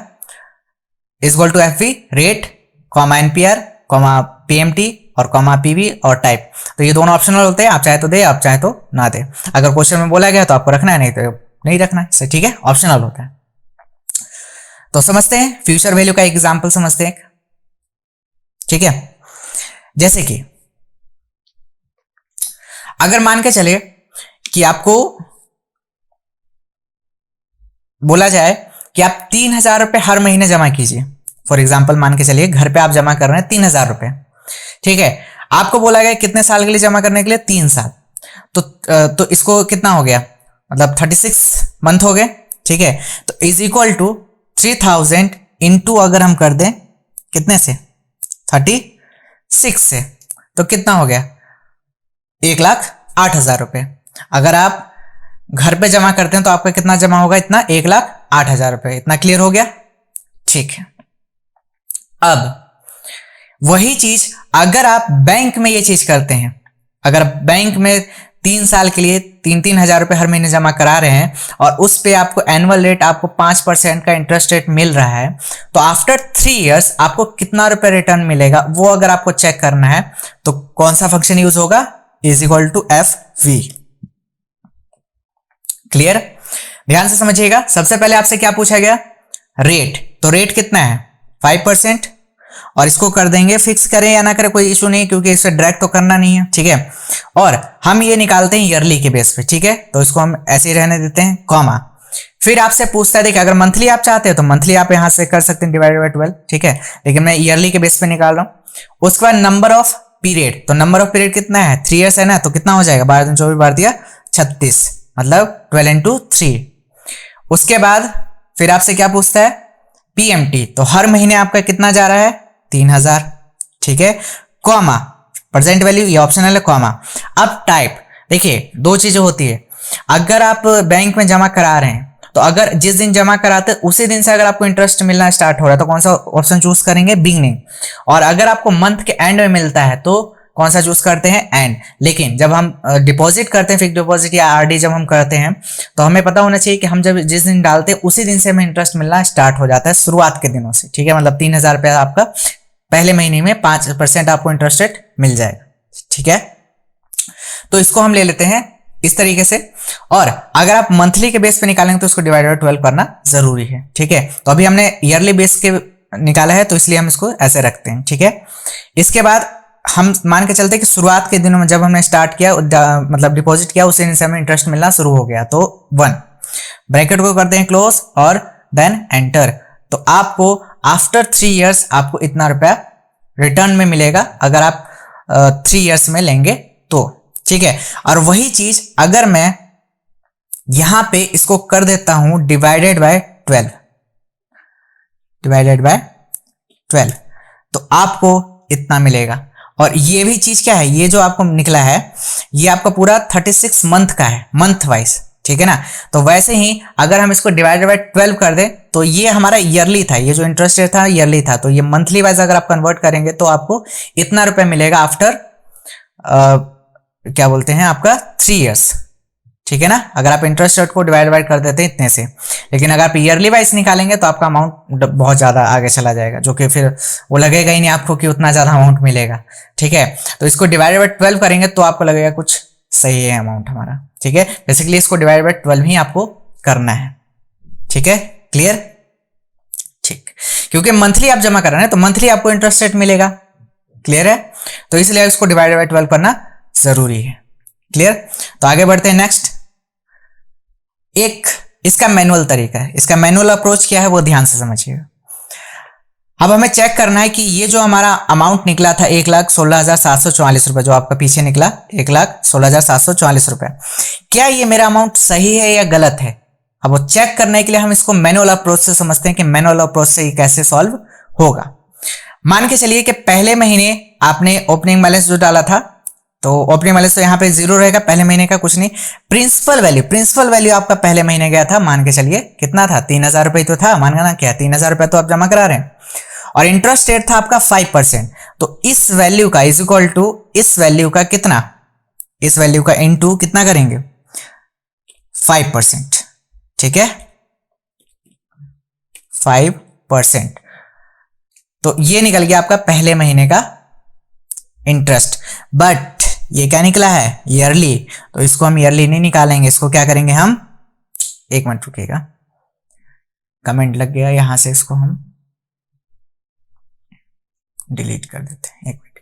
is equal to F V rate comma NPR comma PMT और कॉमा पीवी और टाइप। तो ये दोनों ऑप्शनल होते हैं, आप चाहे तो दे, आप चाहे तो ना दे। अगर क्वेश्चन में बोला गया तो आपको रखना है, नहीं तो नहीं रखना है, ठीक है, ऑप्शनल होता है। तो समझते हैं फ्यूचर वैल्यू का एग्जाम्पल समझते हैं, ठीक है। जैसे कि अगर मान के चले कि आपको बोला जाए कि आप 3,000 रुपए हर महीने जमा कीजिए, फॉर एग्जाम्पल मान के चलिए घर पे आप जमा कर रहे हैं 3,000 रुपए, ठीक है। आपको बोला गया कितने साल के लिए जमा करने के लिए, 3 साल। तो इसको कितना हो गया, मतलब 36 मंथ हो गए, ठीक है। तो इज इक्वल टू 3,000 इंटू अगर हम कर दें कितने से, 36 से, तो कितना हो गया, 1,08,000 रुपए। अगर आप घर पे जमा करते हैं तो आपका कितना जमा होगा, इतना 1,08,000 रुपए। इतना क्लियर हो गया, ठीक है। अब वही चीज अगर आप बैंक में ये चीज करते हैं, अगर बैंक में 3 साल के लिए 3,000 रुपए हर महीने जमा करा रहे हैं और उस पे आपको एनुअल रेट आपको 5% का इंटरेस्ट रेट मिल रहा है, तो आफ्टर 3 इयर्स आपको कितना रुपए रिटर्न मिलेगा वो अगर आपको चेक करना है तो कौन सा फंक्शन यूज होगा, is equal to F V. Clear, ध्यान से समझिएगा। सबसे पहले आपसे क्या पूछा गया, रेट। तो रेट कितना है, 5%, और इसको कर देंगे, फिक्स करें या ना करें कोई इशू नहीं, क्योंकि इसे डायरेक्ट तो करना नहीं है, ठीक है। और हम ये निकालते हैं ईयरली के बेस पे, ठीक है। तो इसको हम ऐसे ही रहने देते हैं, कॉमा। फिर आपसे पूछता है, देखिए अगर मंथली आप चाहते हैं तो मंथली आप यहां से कर सकते हैं, डिवाइडेड बाय 12, ठीक है। लेकिन मैं ईयरली के बेस पे निकाल रहा हूं। उसके बाद नंबर ऑफ पीरियड, तो नंबर ऑफ पीरियड कितना है, 3 इयर्स है ना, तो कितना हो जाएगा, 12 दूनी 24 12 दिया 36, मतलब 12 इंटू 3। उसके बाद फिर आपसे क्या पूछता है, पीएमटी, तो हर महीने आपका कितना जा रहा है, 3,000, ठीक है। कॉमा, प्रेजेंट वैल्यू ये ऑप्शनल है, कॉमा। अब टाइप, देखिए 2 चीजें होती है। अगर आप बैंक में जमा करा रहे हैं तो अगर जिस दिन जमा कराते उसी दिन से अगर आपको इंटरेस्ट मिलना स्टार्ट हो रहा है तो कौन सा ऑप्शन चूज करेंगे, बिगनिंग। और अगर आपको मंथ के एंड में मिलता है तो कौन सा चूज करते हैं, एंड। लेकिन जब हम डिपॉजिट करते हैं, फिक्स डिपॉजिट या आरडी जब हम करते हैं तो हमें पता होना चाहिए कि हम जब जिस दिन डालते हैं उसी दिन से हमें इंटरेस्ट मिलना स्टार्ट हो जाता है, शुरुआत के दिनों से, ठीक है। मतलब 3,000 रुपया आपका पहले महीने में 5% आपको इंटरेस्ट रेट मिल जाएगा, ठीक है। तो इसको हम ले लेते हैं इस तरीके से। और अगर आप मंथली के बेस पे निकालेंगे तो उसको डिवाइड बाय 12 करना जरूरी है, ठीक है। तो अभी हमने ईयरली बेस के निकाला है तो इसलिए हम इसको ऐसे रखते हैं, ठीक है। इसके बाद हम मान के चलते हैं कि शुरुआत के दिनों में जब हमने स्टार्ट किया, मतलब डिपॉजिट किया, उसी दिन से हमें इंटरेस्ट मिलना शुरू हो गया, तो 1 ब्रैकेट को करते हैं क्लोज और देन एंटर। तो आपको आफ्टर 3 इयर्स आपको इतना रुपया रिटर्न में मिलेगा अगर आप 3 इयर्स में लेंगे तो, ठीक है। और वही चीज अगर मैं यहां पे इसको कर देता हूं डिवाइडेड बाय 12, डिवाइडेड बाय 12, तो आपको इतना मिलेगा। और ये भी चीज क्या है, ये जो आपको निकला है ये आपका पूरा 36 मंथ का है, मंथ वाइज, ठीक है ना। तो वैसे ही अगर हम इसको डिवाइडेड बाय 12 कर दें तो ये हमारा ईयरली था, ये जो इंटरेस्ट रेट था ईयरली था, तो ये मंथली वाइज अगर आप कन्वर्ट करेंगे तो आपको इतना रुपए मिलेगा आफ्टर क्या बोलते हैं आपका 3 इयर्स, ठीक है ना। अगर आप इंटरेस्ट रेट को डिवाइड कर देते हैं इतने से, लेकिन अगर आप ईयरली वाइज निकालेंगे तो आपका अमाउंट बहुत ज्यादा आगे चला जाएगा, जो कि फिर वो लगेगा ही नहीं आपको कि उतना ज्यादा अमाउंट मिलेगा, ठीक है। तो इसको डिवाइडेड बाय 12 करेंगे तो आपको लगेगा कुछ सही है अमाउंट हमारा, ठीक है। बेसिकली इसको डिवाइडेड बाय 12 ही आपको करना है, ठीक है। क्लियर, ठीक, क्योंकि मंथली आप जमा कर रहे हैं तो मंथली आपको इंटरेस्ट रेट मिलेगा, क्लियर है। तो इसलिए इसको डिवाइडेड बाय 12 करना जरूरी है, क्लियर। तो आगे बढ़ते हैं नेक्स्ट। एक इसका मैनुअल तरीका है, इसका मैनुअल अप्रोच क्या है वो ध्यान से समझिएगा। अब हमें चेक करना है कि ये जो हमारा अमाउंट निकला था 1,16,744 रुपए, जो आपका पीछे निकला 1,16,744 रुपए, क्या ये मेरा अमाउंट सही है या गलत है। अब वो चेक करने के लिए हम इसको मैनुअल अप्रोच से समझते हैं कि मैनुअल अप्रोच से ये कैसे सॉल्व होगा। मान के चलिए कि पहले महीने आपने ओपनिंग बैलेंस जो डाला था तो ओपनिंग बैलेंस तो यहाँ पे 0 रहेगा, पहले महीने का कुछ नहीं। प्रिंसिपल वैल्यू आपका पहले महीने गया था, मान के चलिए कितना था, 3000 रुपये तो था, मान ना क्या 3000 रुपये तो आप जमा करा रहे हैं, और इंटरेस्ट रेट था आपका 5%। तो इस वैल्यू का इज इक्वल टू इस वैल्यू का कितना, इस वैल्यू का इनटू कितना करेंगे 5%, ठीक है 5%। तो ये निकल गया आपका पहले महीने का इंटरेस्ट। बट ये क्या निकला है ईयरली, तो इसको हम ईयरली नहीं निकालेंगे, इसको क्या करेंगे हम, एक मिनट रुकिएगा, कमेंट लग गया यहां से, इसको हम डिलीट कर देते हैं, एक मिनट।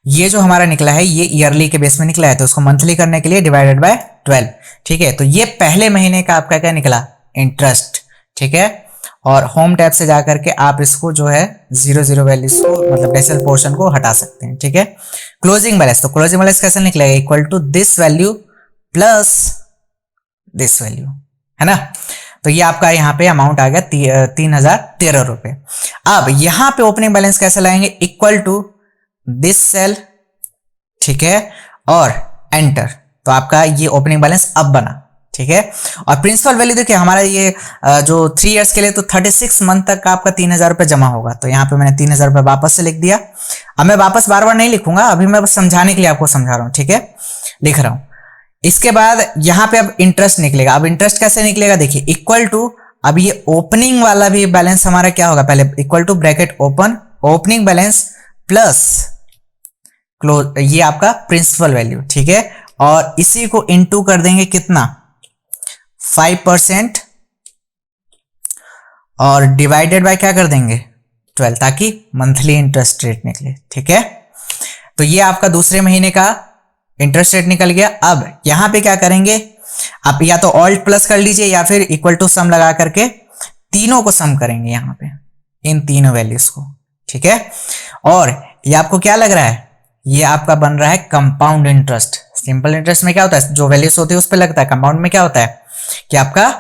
ये जो हमारा निकला है ये ईयरली के बेस में निकला है, तो उसको मंथली करने के लिए डिवाइडेड बाय 12, ठीक है। तो ये पहले महीने का आपका क्या निकला इंटरेस्ट, ठीक है। और होम टैब से जाकर के आप इसको जो है 0 वैल्यूज को मतलब डेसिमल पोर्शन को हटा सकते हैं, ठीक है। क्लोजिंग बैलेंस, तो क्लोजिंग बैलेंस कैसे निकलेगा, equal to this value plus this value, है ना। तो ये आपका यहाँ पे अमाउंट आ गया 3013 रुपए। अब यहाँ पे ओपनिंग बैलेंस कैसे लाएंगे, इक्वल टू दिस सेल, ठीक है, और एंटर, तो आपका ये ओपनिंग बैलेंस अब बना, ठीक है। और प्रिंसिपल वैल्यू देखिए हमारा ये जो 3 इयर्स के लिए तो 36 मंथ तक का आपका 3000 रुपये जमा होगा, तो यहाँ पे मैंने 3000 रुपये वापस से लिख दिया। अब मैं वापस बार बार नहीं लिखूंगा, अभी मैं बस समझाने के लिए आपको समझा रहा हूँ, ठीक है, लिख रहा हूँ। इसके बाद यहाँ पे अब इंटरेस्ट निकलेगा। अब इंटरेस्ट कैसे निकलेगा देखिए, इक्वल टू, अब ये ओपनिंग वाला भी बैलेंस हमारा क्या होगा, पहले equal to bracket open opening balance plus close, ये आपका प्रिंसिपल वैल्यू, ठीक है। और इसी को इनटू कर देंगे कितना 5% और डिवाइडेड बाय क्या कर देंगे 12, ताकि मंथली इंटरेस्ट रेट निकले, ठीक है। तो ये आपका दूसरे महीने का इंटरेस्ट रेट निकल गया। अब यहां पे क्या करेंगे, आप या तो ऑल्ट प्लस कर लीजिए या फिर इक्वल टू सम लगा करके तीनों को सम करेंगे यहां पे, इन तीनों वैल्यूज को, ठीक है। और ये आपको क्या लग रहा है, ये आपका बन रहा है कंपाउंड इंटरेस्ट। सिंपल इंटरेस्ट में क्या होता है, जो वैल्यूज होती है उस पर लगता है, कंपाउंड में क्या होता है कि आपका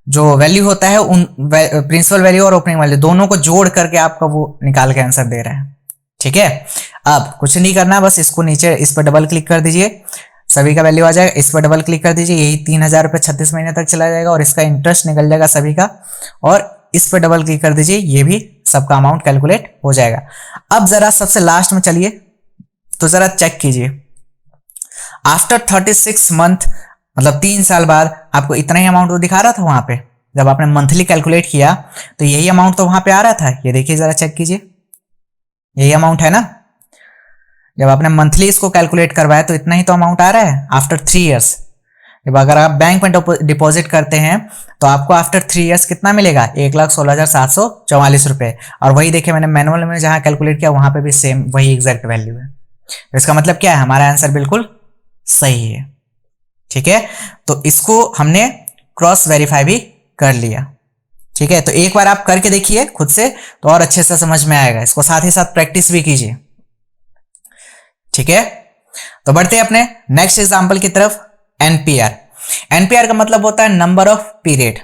जो वैल्यू होता है उन प्रिंसिपल वैल्यू और ओपनिंग वैल्यू दोनों को जोड़ करके आपका वो निकाल के आंसर दे रहा है, ठीक है। अब कुछ नहीं करना, बस इसको नीचे इस पर डबल क्लिक कर दीजिए, सभी का वैल्यू आ जाएगा, इस पर डबल क्लिक कर दीजिए, यही 3000 रुपये 36 महीने तक चला जाएगा और इसका इंटरेस्ट निकल जाएगा सभी का, और इस पर डबल क्लिक कर दीजिए, ये भी सबका अमाउंट कैलकुलेट हो जाएगा। अब जरा सबसे लास्ट में चलिए, तो जरा चेक कीजिए, आफ्टर 36 मंथ मतलब 3 साल बाद आपको इतना ही अमाउंट तो दिखा रहा था वहां पे, जब आपने मंथली कैलकुलेट किया तो यही अमाउंट तो वहां पे आ रहा था, ये देखिए जरा चेक कीजिए, यही अमाउंट है ना। जब आपने मंथली इसको कैलकुलेट करवाया तो इतना ही तो अमाउंट आ रहा है आफ्टर 3 इयर्स। जब अगर आप बैंक में डिपॉजिट करते हैं तो आपको आफ्टर 3 इयर्स कितना मिलेगा, 1,16,744 रुपये। और वही देखिए मैंने मैनुअल में जहां कैलकुलेट किया वहां पे भी सेम वही एग्जैक्ट वैल्यू है। इसका मतलब क्या है, हमारा आंसर बिल्कुल सही है, ठीक है। तो इसको हमने क्रॉस वेरीफाई भी कर लिया, ठीक है। तो एक बार आप करके देखिए खुद से तो और अच्छे से समझ में आएगा, इसको साथ ही साथ प्रैक्टिस भी कीजिए, ठीक है। तो बढ़ते हैं अपने नेक्स्ट एग्जांपल की तरफ। एनपीआर, एनपीआर का मतलब होता है नंबर ऑफ पीरियड,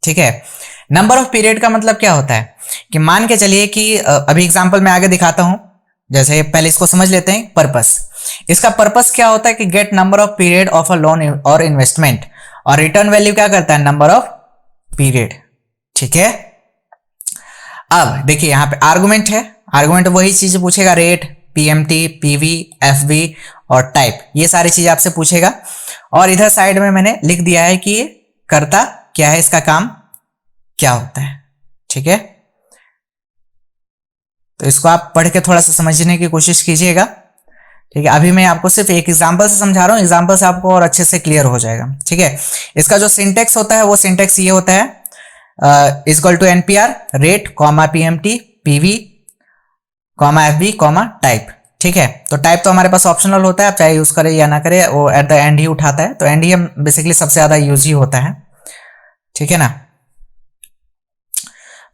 ठीक है। नंबर ऑफ पीरियड का मतलब क्या होता है कि मान के चलिए कि अभी एग्जांपल में आगे दिखाता हूं, जैसे पहले इसको समझ लेते हैं पर्पस। इसका पर्पस क्या होता है कि get number of period of a loan और इन्वेस्टमेंट, और रिटर्न वैल्यू क्या करता है नंबर ऑफ पीरियड, ठीक है। अब देखिए यहां पे आर्गुमेंट है, आर्गुमेंट वही चीज पूछेगा, रेट, पीएमटी, पीवी, एफवी और टाइप, ये सारी चीज आपसे पूछेगा। और इधर साइड में मैंने लिख दिया है कि ये करता क्या है, इसका काम क्या होता है, ठीक है। तो इसको आप पढ़ के थोड़ा सा समझने की कोशिश कीजिएगा, ठीक है। अभी मैं आपको सिर्फ एक एग्जांपल से समझा रहा हूं, एग्जांपल से आपको और अच्छे से क्लियर हो जाएगा, ठीक है। इसका जो सिंटेक्स होता है वो सिंटेक्स ये होता है, equal to NPR, rate, comma PMT, PV, comma FB, comma type, ठीक है। तो टाइप तो हमारे पास ऑप्शनल होता है, आप चाहे यूज करें या ना करें, वो एट द एंड ही उठाता है, तो एंड ही हम बेसिकली सबसे ज्यादा यूज ही होता है, ठीक है ना।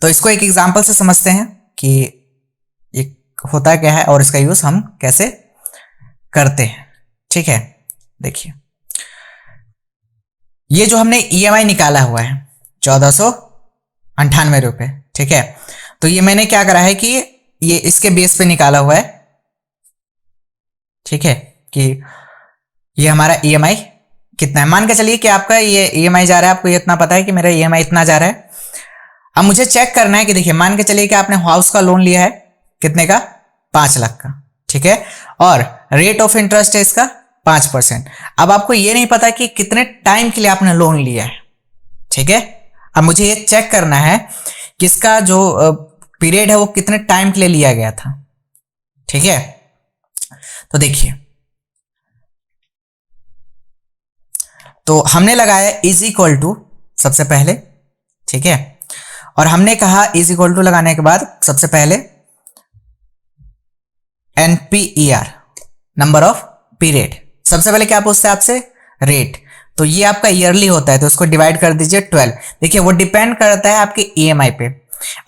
तो इसको एक एग्जांपल से समझते हैं कि ये होता क्या है और इसका यूज हम कैसे करते हैं, ठीक है। देखिए ये जो हमने ईएमआई निकाला हुआ है 1498 रुपए, ठीक है। तो ये मैंने क्या करा है कि ये इसके बेस पे निकाला हुआ है, ठीक है, कि ये हमारा ईएमआई कितना है। मान के चलिए कि आपका ये ईएमआई जा रहा है, आपको ये इतना पता है कि मेरा ईएमआई इतना जा रहा है। अब मुझे चेक करना है कि देखिए, मान के चलिए कि आपने हाउस का लोन लिया है कितने का, 5 लाख का, ठीक है, और रेट ऑफ इंटरेस्ट है इसका 5%। अब आपको ये नहीं पता कि कितने टाइम के लिए आपने लोन लिया है, ठीक है। अब मुझे ये चेक करना है कि इसका जो पीरियड है वो कितने टाइम के लिए लिया गया था, ठीक है। तो देखिए, तो हमने लगाया इज इक्वल टू सबसे पहले, ठीक है, और हमने कहा इज इक्वल टू लगाने के बाद सबसे पहले NPER, नंबर ऑफ पीरियड। सबसे पहले क्या पूछता है आपसे, रेट। तो ये आपका ईयरली होता है, तो इसको डिवाइड कर दीजिए 12। देखिए, वो डिपेंड करता है आपके ईएमआई पे।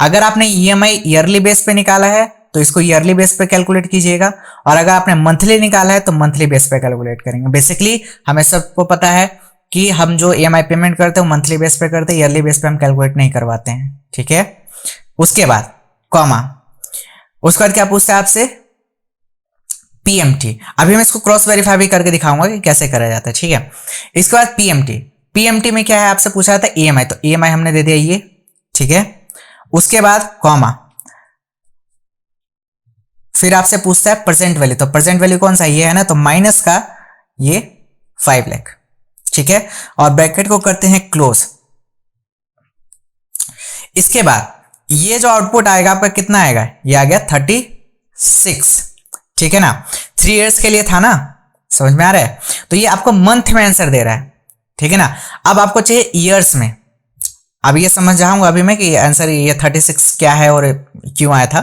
अगर आपने ईएमआई ईयरली बेस पे निकाला है तो इसको ईयरली बेस पे कैलकुलेट कीजिएगा, और अगर आपने मंथली निकाला है तो मंथली बेस पे कैलकुलेट करेंगे। बेसिकली हमें सबको पता है कि हम जो ईएमआई पेमेंट करते हैं मंथली बेस पे करते हैं, ईयरली बेस पे हम कैलकुलेट नहीं करवाते हैं, ठीक है। उसके बाद कॉमा, उसके बाद क्या पूछता है आपसे, PMT। अभी मैं इसको क्रॉस वेरीफाई भी करके दिखाऊंगा कि कैसे करा जाता है, ठीक है। इसके बाद PMT में क्या है, आपसे पूछा जाता है EMI, तो EMI हमने दे दिया ये, ठीक है। उसके बाद कॉमा, फिर आपसे पूछता है प्रेजेंट वैल्यू, तो प्रेजेंट वैल्यू कौन सा, ये है ना, तो माइनस का ये 5 लाख, ठीक है, और ब्रैकेट को करते हैं क्लोज। इसके बाद ये जो आउटपुट आएगा आपका कितना आएगा, ये आ गया 36, ठीक है ना। 3 इयर्स के लिए था ना, समझ में आ रहा है। तो ये आपको मंथ में आंसर दे रहा है, ठीक है ना। अब आपको चाहिए ईयर्स में। अब ये समझ जाऊंगा अभी मैं कि आंसर ये 36 क्या है और क्यों आया था।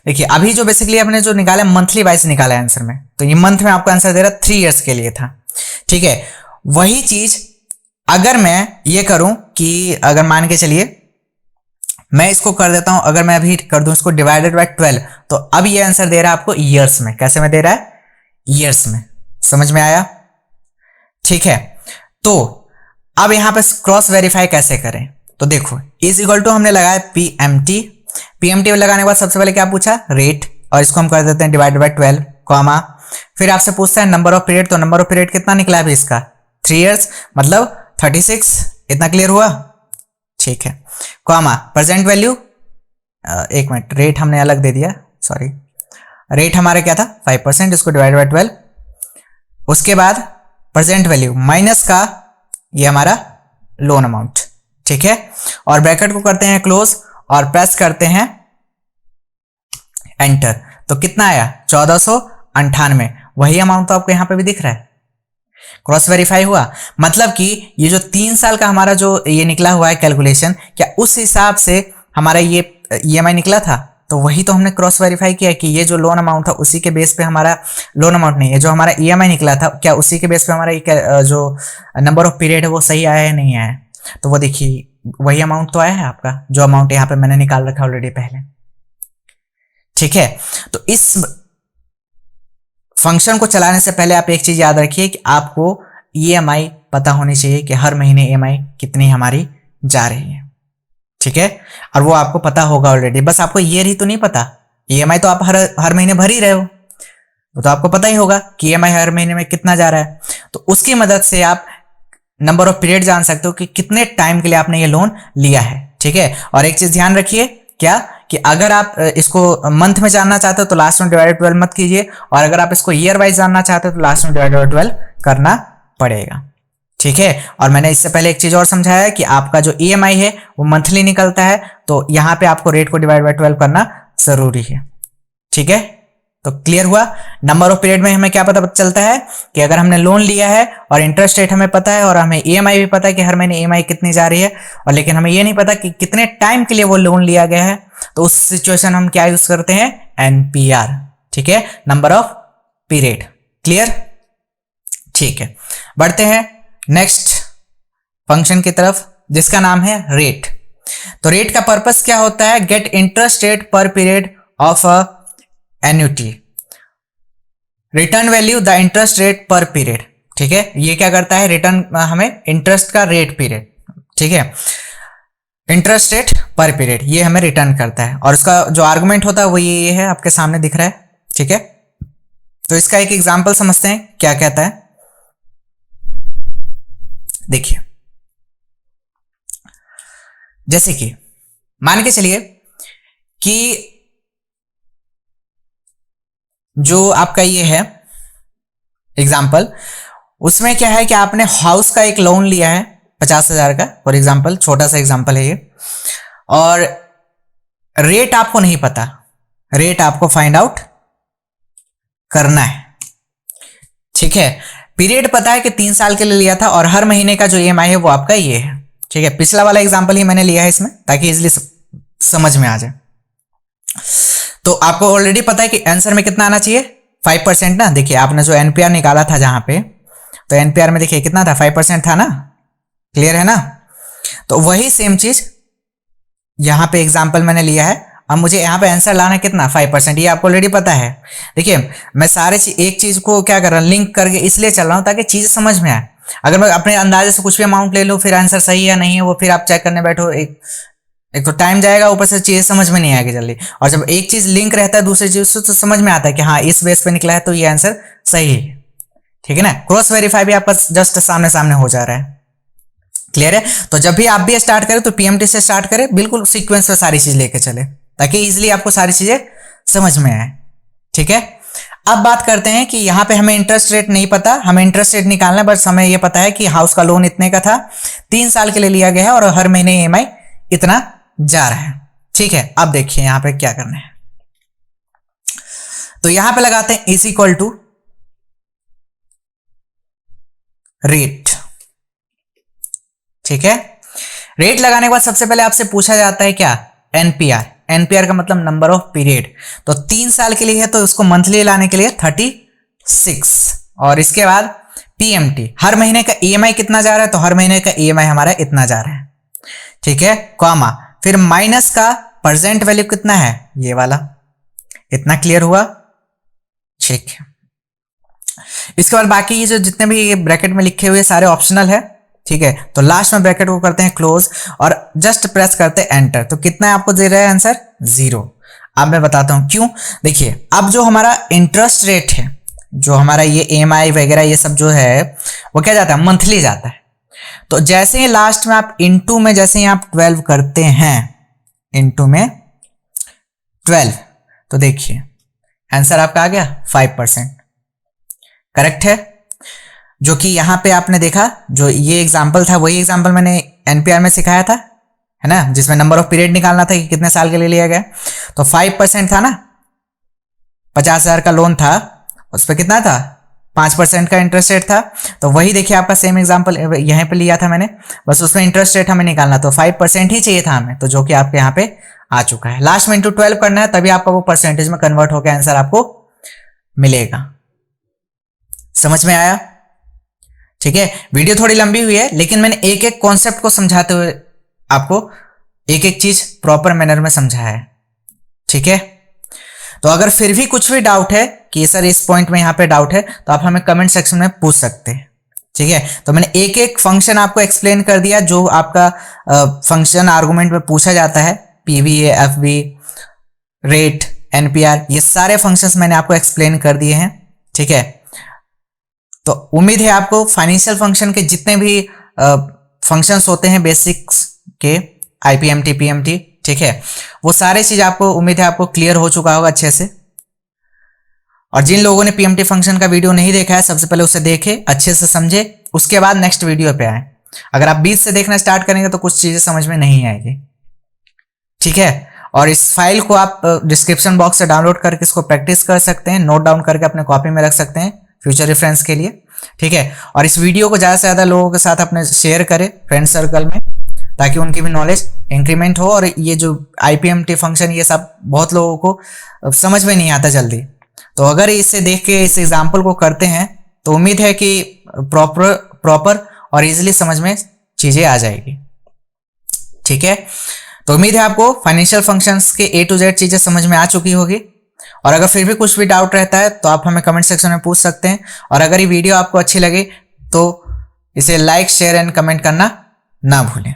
देखिए, अभी जो बेसिकली आपने जो निकाला मंथली वाइज निकाला है आंसर में, तो ये मंथ में आपको आंसर दे रहा है 3 इयर्स के लिए था, ठीक है। वही चीज अगर मैं ये करूं कि अगर मान के चलिए मैं इसको कर देता हूं, अगर मैं अभी कर दूं इसको डिवाइडेड बाय 12, तो अब ये आंसर दे रहा है आपको ईयर्स में। कैसे में दे रहा है, ईयर्स में। समझ में आया, ठीक है। तो अब यहां पे क्रॉस वेरीफाई कैसे करें, तो देखो इज इक्वल टू हमने लगाया PMT लगाने के बाद सबसे पहले क्या पूछा, रेट, और इसको हम कर देते हैं डिवाइडेड बाय 12, कॉमा, फिर आपसे पूछता है नंबर ऑफ पीरियड, तो नंबर ऑफ पीरियड कितना निकला अभी इसका, 3 इयर्स, मतलब 36। इतना क्लियर हुआ, ठीक है, कॉमा, प्रेजेंट वैल्यू, एक मिनट, रेट हमने अलग दे दिया, सॉरी, रेट हमारा क्या था 5%, इसको डिवाइड बाय 12। उसके बाद प्रेजेंट वैल्यू माइनस का ये हमारा लोन अमाउंट, ठीक है, और ब्रैकेट को करते हैं क्लोज और प्रेस करते हैं एंटर। तो कितना आया, 1498। वही अमाउंट तो आपको यहां पे भी दिख रहा है, क्रॉस वेरीफाई हुआ। मतलब कि ये जो 3 साल का हमारा जो ये निकला हुआ है कैलकुलेशन, क्या उस हिसाब से हमारा ये EMI निकला था, तो वही तो हमने क्रॉस वेरीफाई किया कि ये जो लोन अमाउंट था उसी के बेस पे हमारा, लोन अमाउंट नहीं है, जो हमारा EMI निकला था, क्या उसी के बेस पे हमारा जो नंबर ऑफ पीरियड है वो सही आया है नहीं आया। तो वो देखिए वही अमाउंट तो आया है आपका, जो अमाउंट यहाँ पे मैंने निकाल रखा ऑलरेडी पहले, ठीक है। तो इस फंक्शन को चलाने से पहले आप एक चीज याद रखिए कि आपको EMI पता होनी चाहिए कि हर महीने EMI कितनी हमारी जा रही है, ठीक है, और वो आपको पता होगा ऑलरेडी। बस आपको ईयर ही तो नहीं पता, EMI तो आप हर महीने भर ही रहे हो, वो तो आपको पता ही होगा कि EMI हर महीने में कितना जा रहा है। तो उसकी मदद से आप नंबर ऑफ पीरियड जान सकते हो कि कितने टाइम के लिए आपने ये लोन लिया है, ठीक है। और एक चीज ध्यान रखिए क्या, कि अगर आप इसको मंथ में जानना चाहते हो तो लास्ट में डिवाइडेड 12 मत कीजिए, और अगर आप इसको ईयर वाइज जानना चाहते हो तो लास्ट में डिवाइडेड 12 करना पड़ेगा, ठीक है। और मैंने इससे पहले एक चीज और समझाया कि आपका जो EMI है वो मंथली निकलता है, तो यहां पे आपको रेट को डिवाइड बाय 12 करना जरूरी है, ठीक है। तो क्लियर हुआ। नंबर ऑफ पीरियड में हमें क्या पता चलता है कि अगर हमने लोन लिया है और इंटरेस्ट रेट हमें पता है और हमें EMI भी पता है कि हर महीने EMI कितनी जा रही है, और लेकिन हमें ये नहीं पता कि कितने टाइम के लिए वो लोन लिया गया है, तो उस सिचुएशन हम क्या यूज करते हैं, NPR, ठीक है, नंबर ऑफ पीरियड। क्लियर, ठीक है। बढ़ते हैं नेक्स्ट फंक्शन की तरफ जिसका नाम है रेट। तो रेट का पर्पस क्या होता है, गेट इंटरेस्ट रेट पर period of a annuity, return value the interest rate पर पीरियड, ठीक है। ये क्या करता है, रिटर्न हमें इंटरेस्ट का रेट पीरियड, ठीक है, इंटरेस्ट रेट पर पीरियड ये हमें रिटर्न करता है, और उसका जो आर्गुमेंट होता है वो ये है, आपके सामने दिख रहा है, ठीक है। तो इसका एक एग्जाम्पल समझते हैं क्या कहता है। देखिए, जैसे कि मान के चलिए कि जो आपका ये है एग्जाम्पल, उसमें क्या है कि आपने हाउस का एक लोन लिया है 50,000 का, फॉर एग्जाम्पल, छोटा सा एग्जाम्पल है ये, और रेट आपको नहीं पता, रेट आपको फाइंड आउट करना है। ठीक है, पीरियड पता है कि 3 साल के लिए लिया था और हर महीने का जो ईएमआई है वो आपका ये है। ठीक है, पिछला वाला एग्जाम्पल ही मैंने लिया है इसमें ताकि इजिली समझ में आ जाए। तो आपको ऑलरेडी पता है कि आंसर में कितना आना चाहिए, 5% ना। देखिए, आपने जो एनपीआर निकाला था जहां पे, तो एनपीआर में देखिए कितना था, 5% था ना, क्लियर है ना। तो वही सेम चीज यहां पे एग्जाम्पल मैंने लिया है। अब मुझे यहाँ पे आंसर लाना कितना, 5%, ये आपको ऑलरेडी पता है। देखिए, मैं सारे एक चीज को क्या कर रहा हूँ, लिंक करके इसलिए चल रहा हूँ ताकि चीज समझ में आए। अगर मैं अपने अंदाजे से कुछ भी अमाउंट ले लूँ, फिर आंसर सही है नहीं है वो फिर आप चेक करने बैठो, एक तो टाइम जाएगा, ऊपर से चीज समझ में नहीं आएगी जल्दी। और जब एक चीज लिंक रहता है दूसरी चीज से तो समझ में आता है कि हाँ इस बेस पे निकला है तो ये आंसर सही है। ठीक है ना, क्रॉस वेरीफाई भी आपका जस्ट सामने सामने हो जा रहा है। क्लियर है। तो जब भी आप भी स्टार्ट करें तो पीएमटी से स्टार्ट करें, बिल्कुल सीक्वेंस में सारी चीज लेके चले ताकि इजिली आपको सारी चीजें समझ में आए। ठीक है, अब बात करते हैं कि यहाँ पे हमें इंटरेस्ट रेट नहीं पता, हमें इंटरेस्ट रेट निकालना है, बस हमें ये पता है कि हाउस का लोन इतने का था, 3 साल के लिए लिया गया है और हर महीने ईएमआई इतना जा रहा है। ठीक है, अब देखिए यहाँ पे क्या करना है, तो यहां पे लगाते हैं इज इक्वल टू रेट। ठीक है, रेट लगाने के बाद सबसे पहले आपसे पूछा जाता है क्या, एनपीआर। एनपीआर का मतलब नंबर ऑफ पीरियड, तो 3 साल के लिए है तो उसको मंथली लाने के लिए 36, और इसके बाद पीएमटी, हर महीने का ईएमआई कितना जा रहा है, तो हर महीने का ईएमआई हमारा इतना जा रहा है। ठीक है, कॉमा, फिर माइनस का प्रेजेंट वैल्यू कितना है, ये वाला, इतना क्लियर हुआ। ठीक है, इसके बाद बाकी ये जो जितने भी ये ब्रैकेट में लिखे हुए सारे ऑप्शनल है। ठीक है, तो लास्ट में ब्रैकेट को करते हैं क्लोज और जस्ट प्रेस करते हैं एंटर। तो कितना है आपको दे रहा है आंसर, 0। अब मैं बताता हूं क्यों। देखिए, अब जो हमारा इंटरेस्ट रेट है, जो हमारा ये ईएमआई वगैरह ये सब जो है वो क्या जाता है, मंथली जाता है। तो जैसे ही लास्ट में आप इनटू में जैसे ही आप 12 करते हैं, इनटू में 12, तो देखिए आंसर आपका आ गया 5%। करेक्ट है, जो कि यहां पे आपने देखा जो ये एग्जांपल था वही एग्जांपल मैंने एनपीआर में सिखाया था, है ना, जिसमें नंबर ऑफ पीरियड निकालना था कि कितने साल के लिए लिया गया। तो 5% था ना, 50,000 का लोन था, उस पर कितना था, 5% का इंटरेस्ट रेट था। तो वही देखिए आपका सेम एग्जांपल यहीं पे लिया था मैंने, बस उसमें इंटरेस्ट रेट हमें निकालना, तो 5% ही चाहिए था हमें, तो जो कि आपके यहाँ पे आ चुका है। लास्ट में इंटू 12 करना है, तभी आपका वो परसेंटेज में कन्वर्ट होकर आंसर आपको मिलेगा। समझ में आया। ठीक है, वीडियो थोड़ी लंबी हुई है लेकिन मैंने एक एक कॉन्सेप्ट को समझाते हुए आपको एक एक चीज प्रॉपर मैनर में समझाया है। ठीक है, तो अगर फिर भी कुछ भी डाउट है कि सर इस पॉइंट में यहाँ पे डाउट है, तो आप हमें कमेंट सेक्शन में पूछ सकते हैं। ठीक है, तो मैंने एक एक फंक्शन आपको एक्सप्लेन कर दिया जो आपका फंक्शन आर्गुमेंट में पूछा जाता है, पीवी, एफवी, रेट, एनपीआर, ये सारे फंक्शंस मैंने आपको एक्सप्लेन कर दिए हैं। ठीक है, तो उम्मीद है आपको फाइनेंशियल फंक्शन के जितने भी फंक्शंस होते हैं बेसिक्स के, आईपीएमटी, पीएमटी, ठीक है, वो सारे चीज आपको उम्मीद है आपको क्लियर हो चुका होगा अच्छे से। और जिन लोगों ने पीएमटी फंक्शन का वीडियो नहीं देखा है, सबसे पहले उसे देखे, अच्छे से समझे, उसके बाद नेक्स्ट वीडियो पे आए। अगर आप बीच से देखना स्टार्ट करेंगे तो कुछ चीजें समझ में नहीं आएगी। ठीक है, और इस फाइल को आप डिस्क्रिप्शन बॉक्स से डाउनलोड करके इसको प्रैक्टिस कर सकते हैं, नोट डाउन करके अपने कॉपी में रख सकते हैं फ्यूचर रेफरेंस के लिए। ठीक है, और इस वीडियो को ज़्यादा से ज़्यादा लोगों के साथ अपने शेयर करें फ्रेंड सर्कल में, ताकि उनकी भी नॉलेज इंक्रीमेंट हो। और ये जो आईपीएमटी फंक्शन ये सब बहुत लोगों को समझ में नहीं आता जल्दी, तो अगर इसे देख के इस एग्जाम्पल को करते हैं तो उम्मीद है कि प्रॉपर और इजीली समझ में चीज़ें आ जाएगी। ठीक है, तो उम्मीद है आपको फाइनेंशियल फंक्शंस के A to Z चीज़ें समझ में आ चुकी होगी। और अगर फिर भी कुछ भी डाउट रहता है तो आप हमें कमेंट सेक्शन में पूछ सकते हैं। और अगर ये वीडियो आपको अच्छी लगे तो इसे लाइक, शेयर एंड कमेंट करना ना भूलें।